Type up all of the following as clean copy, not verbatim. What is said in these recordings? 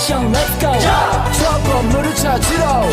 액션 let's go 저 건물을 찾으러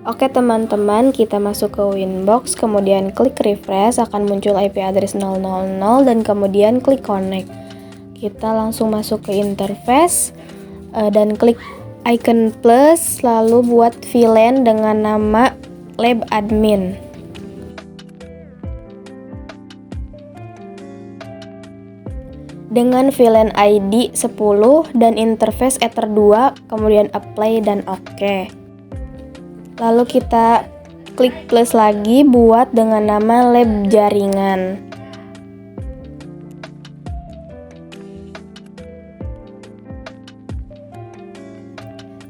Oke teman-teman, kita masuk ke Winbox, kemudian klik refresh, akan muncul IP address 000 dan kemudian klik connect. Kita langsung masuk ke interface dan klik icon plus, lalu buat VLAN dengan nama lab admin. Dengan VLAN ID 10 dan interface Ether 2, kemudian apply dan oke. Lalu kita klik plus lagi buat dengan nama lab jaringan.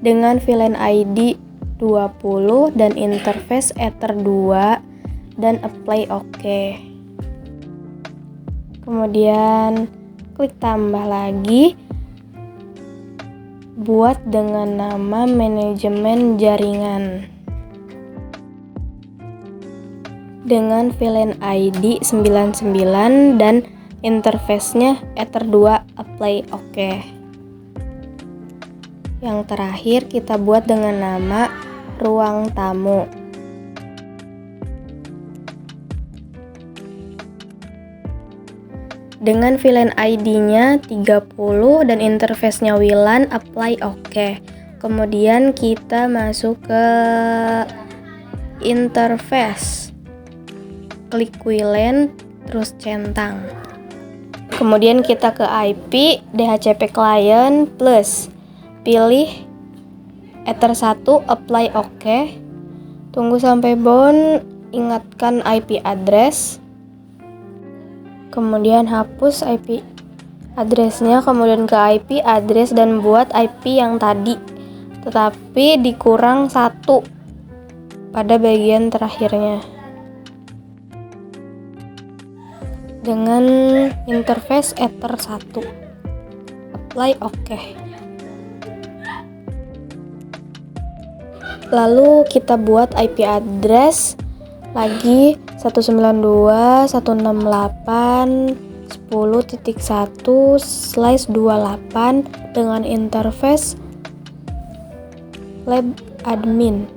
Dengan VLAN ID 20 dan interface Ether 2 dan apply oke. Kemudian klik tambah lagi buat dengan nama manajemen jaringan. Dengan VLAN ID 99 dan interface-nya Ether 2 apply oke. Yang terakhir kita buat dengan nama ruang tamu. Dengan VLAN ID-nya 30 dan interface-nya WLAN apply oke. Kemudian kita masuk ke interface. Klik WLAN, terus centang. Kemudian kita ke IP, DHCP client plus. Pilih Ether 1, apply oke. Tunggu sampai bound, ingatkan IP address. Kemudian hapus IP address-nya, kemudian ke IP address dan buat IP yang tadi. Tetapi dikurang 1 pada bagian terakhirnya. Dengan interface Ether 1 apply oke. Lalu kita buat IP address lagi 192.168.10.1/28 dengan interface lab admin.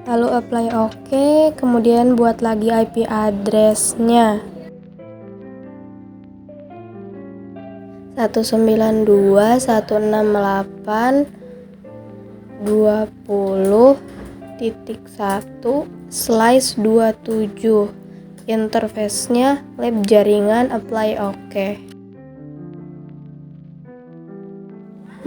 Lalu apply oke, kemudian buat lagi IP address-nya 192.168.20.1/27. Interface-nya lab jaringan apply oke.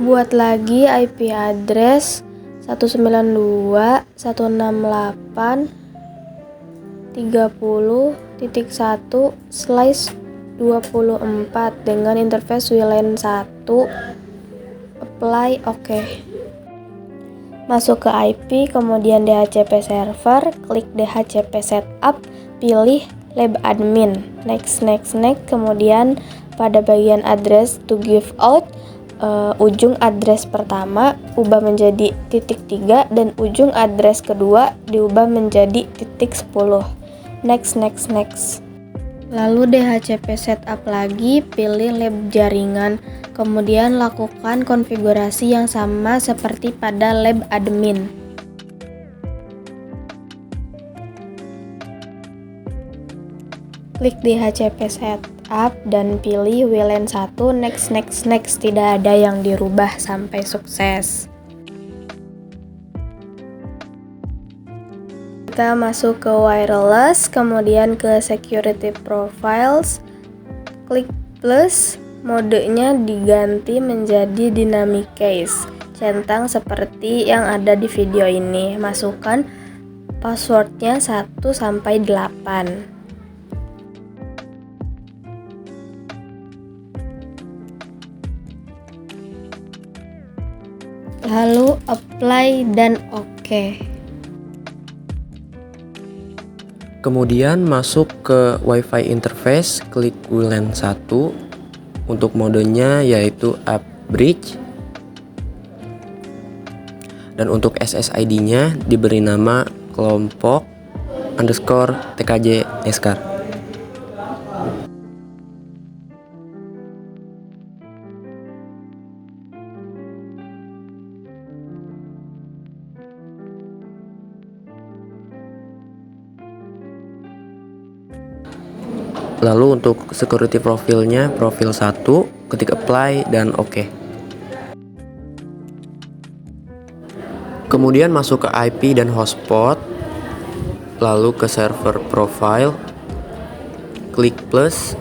Buat lagi IP address 192.168.30.1/24 dengan interface WLAN 1 apply oke. Masuk ke IP, kemudian DHCP server, klik DHCP setup, pilih lab admin, next, kemudian pada bagian address to give out, ujung address pertama ubah menjadi .3 dan ujung address kedua diubah menjadi .10. Next. Lalu DHCP setup lagi, pilih lab jaringan, kemudian lakukan konfigurasi yang sama seperti pada lab admin. Klik DHCP setup dan pilih WLAN 1, next, tidak ada yang dirubah sampai sukses. Kita masuk ke wireless, kemudian ke security profiles, klik plus, modenya diganti menjadi dynamic case, centang seperti yang ada di video ini, masukkan passwordnya 1-8. lalu apply dan oke. Kemudian masuk ke Wi-Fi interface, klik WLAN 1. Untuk modenya yaitu UpBridge. Dan untuk SSID-nya diberi nama kelompok _TKJ Neskar. Lalu untuk security profilnya, profil 1, ketik apply dan oke. Kemudian masuk ke IP dan hotspot, lalu ke server profile, klik plus,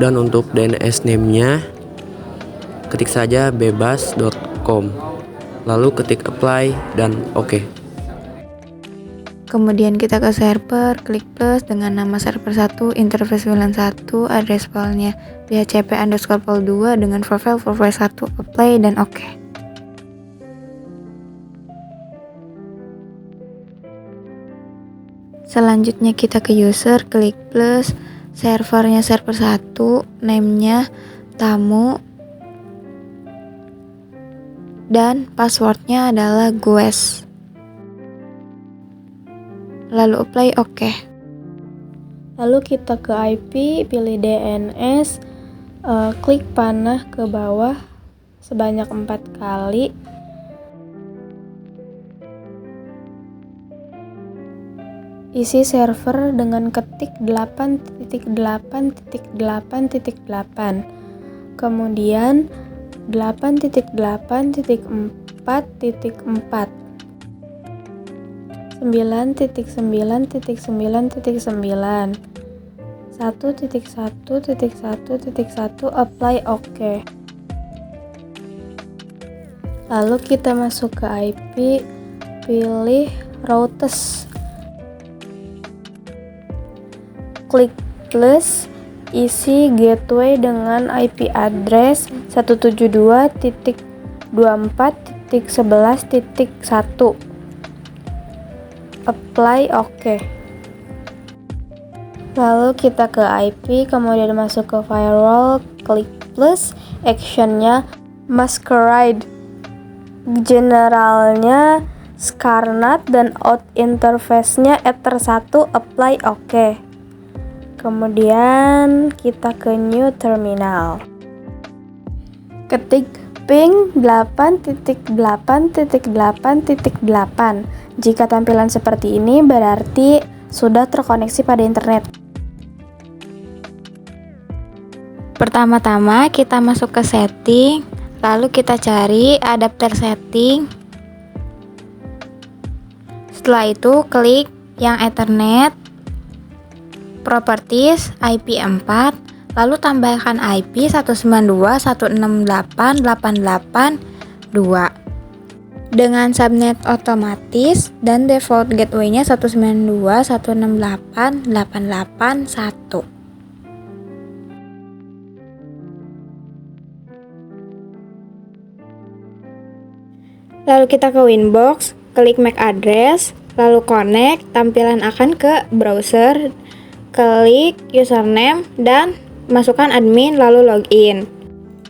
dan untuk DNS name-nya ketik saja bebas.com, lalu ketik apply dan oke. Kemudian kita ke server, klik plus dengan nama server 1, interface WLAN 1, address file-nya dhcp_pol2 dengan profile 1, apply dan oke. Selanjutnya kita ke user, klik plus, servernya server 1, name-nya tamu, dan passwordnya adalah gues. Lalu apply oke. Lalu kita ke IP, pilih DNS, klik panah ke bawah sebanyak 4 kali. Isi server dengan ketik 8.8.8.8. Kemudian 8.8.4.4. 9.9.9.9 1.1.1.1 apply oke. Lalu kita masuk ke IP, pilih routers, klik plus, isi gateway dengan IP address 172.24.11.1. Apply oke. Lalu kita ke IP, kemudian masuk ke firewall, klik plus, actionnya masquerade, generalnya scarnat, dan out interface-nya ether1, apply oke. Kemudian kita ke new terminal, ketik ping 8.8.8.8. Jika tampilan seperti ini berarti sudah terkoneksi pada internet. Pertama-tama kita masuk ke setting, lalu kita cari adapter setting. Setelah itu klik yang Ethernet, properties IP4, lalu tambahkan IP 192.168.88.2 dengan subnet otomatis dan default gateway-nya 192.168.88.1. Lalu kita ke Winbox, klik MAC address, lalu connect, tampilan akan ke browser, klik username dan masukkan admin lalu login.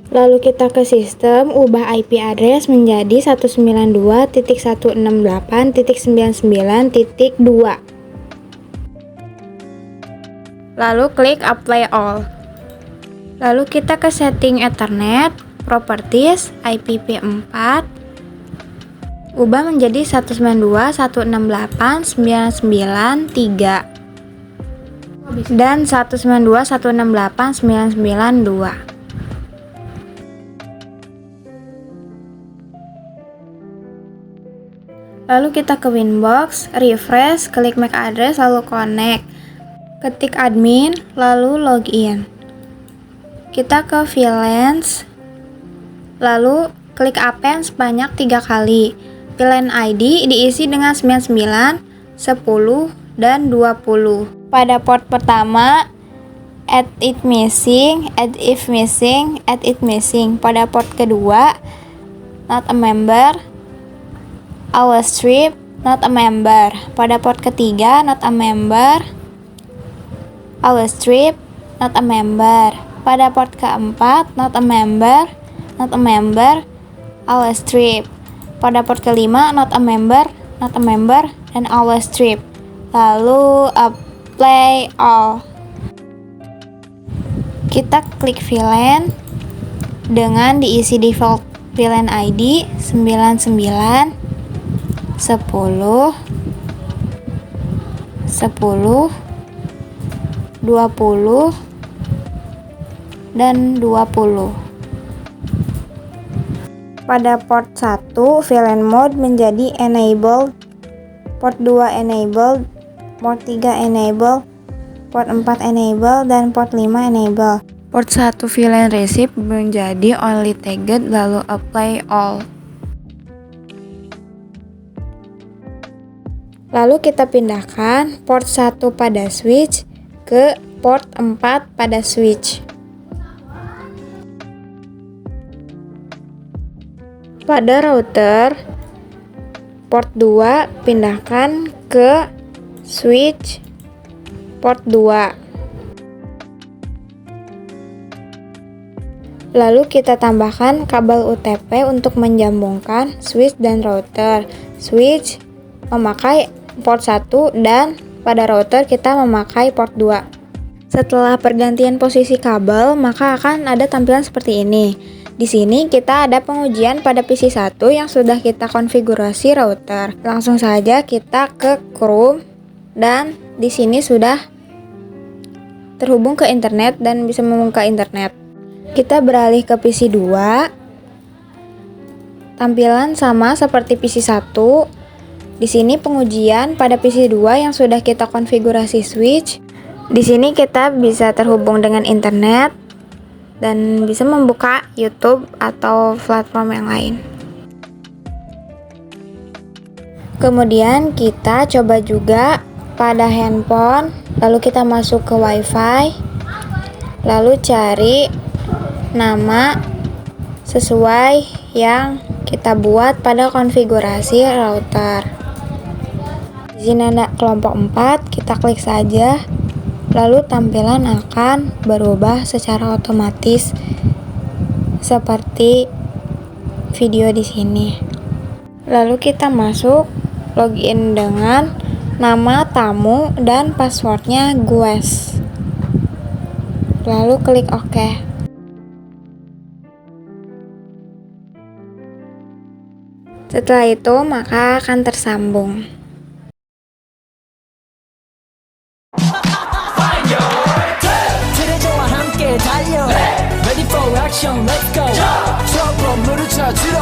Lalu kita ke sistem, ubah IP address menjadi 192.168.99.2. Lalu klik apply all. Lalu kita ke setting Ethernet, properties, IPv4, ubah menjadi 192.168.99.3 dan 192.168.99.2. Lalu kita ke Winbox, refresh, klik MAC address, lalu connect, ketik admin, lalu login. Kita ke VLANs, lalu klik append sebanyak 3 kali. VLAN ID diisi dengan 99, 10, dan 20. Pada port pertama, add it missing, add if missing, add it missing. Pada port kedua, not a member, our strip, not a member. Pada port ketiga, not a member, our strip, not a member. Pada port keempat, not a member, our strip. Pada port kelima, not a member, dan our strip. Lalu apply all. Kita klik VLAN dengan diisi default VLAN ID 99 10 10 20 dan 20. Pada port 1 VLAN mode menjadi enabled, port 2 enabled, port 3 enable, port 4 enable, dan port 5 enable. Port 1 VLAN receive menjadi only tagged, lalu apply all. Lalu kita pindahkan port 1 pada switch ke port 4 pada switch. Pada router, port 2 pindahkan ke switch port 2. Lalu kita tambahkan kabel UTP untuk menjambungkan switch dan router. Switch memakai port 1 dan pada router kita memakai port 2. Setelah pergantian posisi kabel, maka akan ada tampilan seperti ini. Di sini kita ada pengujian pada PC 1 yang sudah kita konfigurasi router. Langsung saja kita ke Chrome dan di sini sudah terhubung ke internet dan bisa membuka internet. Kita beralih ke PC 2. Tampilan sama seperti PC 1. Di sini pengujian pada PC 2 yang sudah kita konfigurasi switch. Di sini kita bisa terhubung dengan internet dan bisa membuka YouTube atau platform yang lain. Kemudian kita coba juga pada handphone, lalu kita masuk ke WiFi, lalu cari nama sesuai yang kita buat pada konfigurasi router. Di sini ada kelompok 4, kita klik saja. Lalu tampilan akan berubah secara otomatis seperti video di sini. Lalu kita masuk, login dengan nama tamu dan passwordnya Gues. Lalu klik OK. Setelah itu maka akan tersambung. Ready for action, let's go. 저 건물을 찾으러